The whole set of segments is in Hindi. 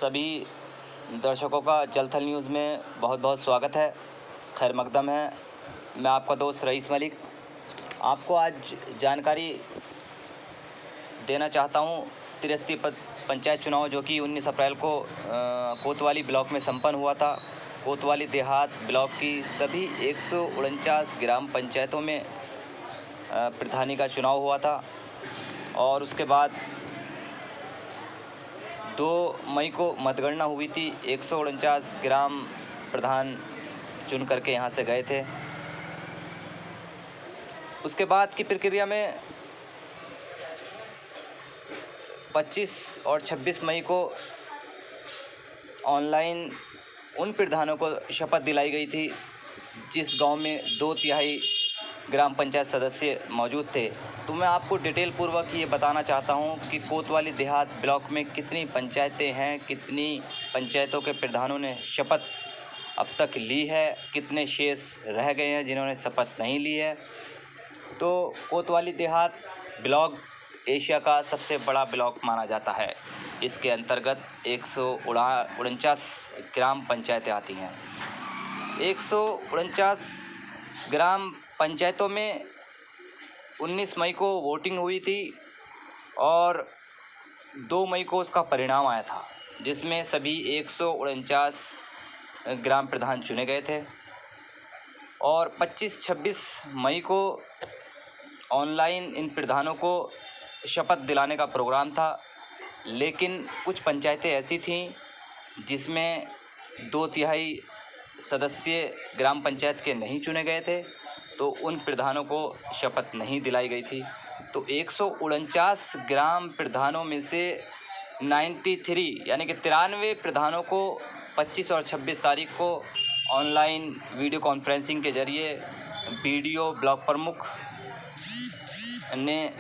सभी दर्शकों का जलथल न्यूज़ में बहुत बहुत स्वागत है। खैर मकदम है। मैं आपका दोस्त रईस मलिक आपको आज जानकारी देना चाहता हूँ त्रिस्तरीय पंचायत चुनाव जो कि 19 अप्रैल को कोतवाली ब्लॉक में संपन्न हुआ था। कोतवाली देहात ब्लॉक की सभी 149 ग्राम पंचायतों में प्रधानी का चुनाव हुआ था और उसके बाद 2 मई को मतगणना हुई थी। 149 ग्राम प्रधान चुन करके यहाँ से गए थे। उसके बाद की प्रक्रिया में 25 और 26 मई को ऑनलाइन उन प्रधानों को शपथ दिलाई गई थी जिस गांव में 2/3 ग्राम पंचायत सदस्य मौजूद थे। तो मैं आपको डिटेल पूर्वक ये बताना चाहता हूँ कि कोतवाली देहात ब्लॉक में कितनी पंचायतें हैं, कितनी पंचायतों के प्रधानों ने शपथ अब तक ली है, कितने शेष रह गए हैं जिन्होंने शपथ नहीं ली है। तो कोतवाली देहात ब्लॉक एशिया का सबसे बड़ा ब्लॉक माना जाता है। इसके अंतर्गत 149 ग्राम पंचायतें आती हैं। 149 ग्राम पंचायतों में 19 मई को वोटिंग हुई थी और 2 मई को उसका परिणाम आया था, जिसमें सभी 149 ग्राम प्रधान चुने गए थे और 25-26 मई को ऑनलाइन इन प्रधानों को शपथ दिलाने का प्रोग्राम था। लेकिन कुछ पंचायतें ऐसी थीं जिसमें 2/3 सदस्य ग्राम पंचायत के नहीं चुने गए थे, तो उन प्रधानों को शपथ नहीं दिलाई गई थी। तो 149 ग्राम प्रधानों में से 93 यानी कि 93 प्रधानों को 25 और 26 तारीख को ऑनलाइन वीडियो कॉन्फ्रेंसिंग के जरिए बीडीओ ब्लॉक प्रमुख ने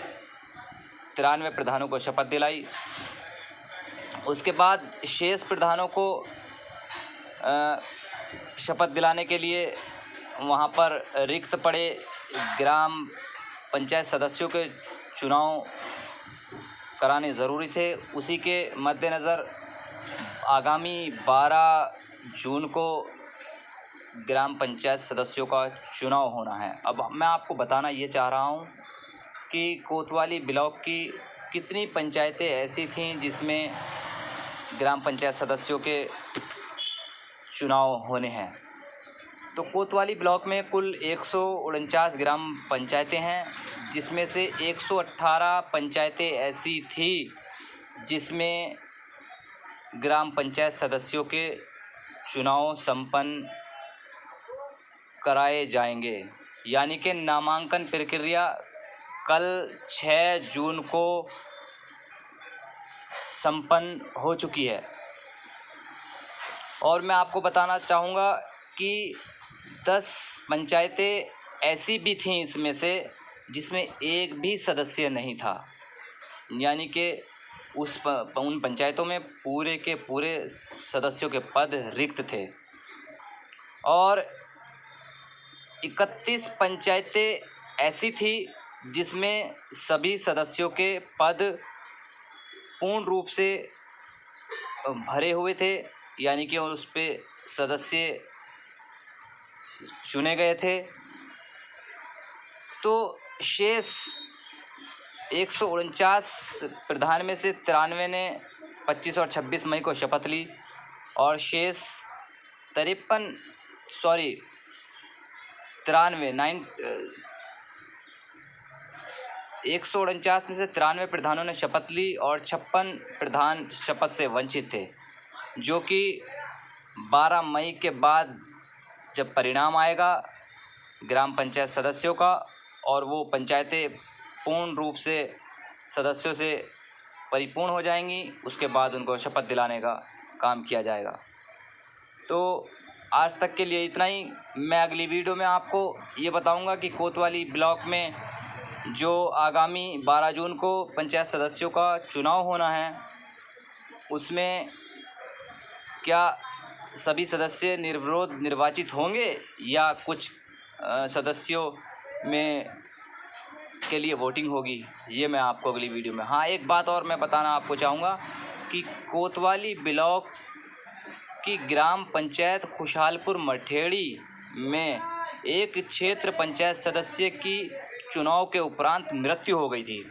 93 प्रधानों को शपथ दिलाई। उसके बाद शेष प्रधानों को शपथ दिलाने के लिए वहाँ पर रिक्त पड़े ग्राम पंचायत सदस्यों के चुनाव कराने ज़रूरी थे। उसी के मद्देनज़र आगामी 12 जून को ग्राम पंचायत सदस्यों का चुनाव होना है। अब मैं आपको बताना ये चाह रहा हूँ कि कोतवाली ब्लॉक की कितनी पंचायतें ऐसी थीं जिसमें ग्राम पंचायत सदस्यों के चुनाव होने हैं। तो कोतवाली ब्लॉक में कुल 149 ग्राम पंचायतें हैं, जिसमें से 118 पंचायतें ऐसी थी जिसमें ग्राम पंचायत सदस्यों के चुनाव संपन्न कराए जाएंगे। यानी कि नामांकन प्रक्रिया कल 6 जून को संपन्न हो चुकी है। और मैं आपको बताना चाहूँगा कि 10 पंचायतें ऐसी भी थीं इसमें से जिसमें एक भी सदस्य नहीं था। यानी कि उन पंचायतों में पूरे के पूरे सदस्यों के पद रिक्त थे और 31 पंचायतें ऐसी थी जिसमें सभी सदस्यों के पद पूर्ण रूप से भरे हुए थे, यानी कि उस पे सदस्य चुने गए थे। तो शेष 149 प्रधान में से 93 ने 25 और 26 मई को शपथ ली और शेष 149 में से 93 प्रधानों ने शपथ ली और 56 प्रधान शपथ से वंचित थे, जो कि 12 मई के बाद जब परिणाम आएगा ग्राम पंचायत सदस्यों का और वो पंचायतें पूर्ण रूप से सदस्यों से परिपूर्ण हो जाएंगी, उसके बाद उनको शपथ दिलाने का काम किया जाएगा। तो आज तक के लिए इतना ही। मैं अगली वीडियो में आपको ये बताऊंगा कि कोतवाली ब्लॉक में जो आगामी 12 जून को पंचायत सदस्यों का चुनाव होना है, उसमें क्या सभी सदस्य निर्विरोध निर्वाचित होंगे या कुछ सदस्यों में के लिए वोटिंग होगी, ये मैं आपको अगली वीडियो में। हाँ, एक बात और मैं बताना आपको चाहूँगा कि कोतवाली ब्लॉक की ग्राम पंचायत खुशहालपुर मठेड़ी में एक क्षेत्र पंचायत सदस्य की चुनाव के उपरांत मृत्यु हो गई थी।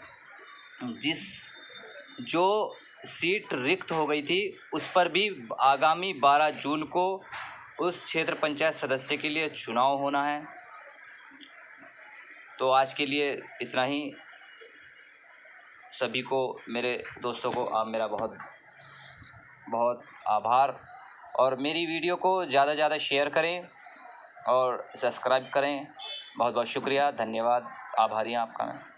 जो सीट रिक्त हो गई थी उस पर भी आगामी 12 जून को उस क्षेत्र पंचायत सदस्य के लिए चुनाव होना है। तो आज के लिए इतना ही। सभी को, मेरे दोस्तों को मेरा बहुत बहुत आभार, और मेरी वीडियो को ज़्यादा से ज़्यादा शेयर करें और सब्सक्राइब करें। बहुत बहुत शुक्रिया, धन्यवाद, आभारी हैं आपका मैं।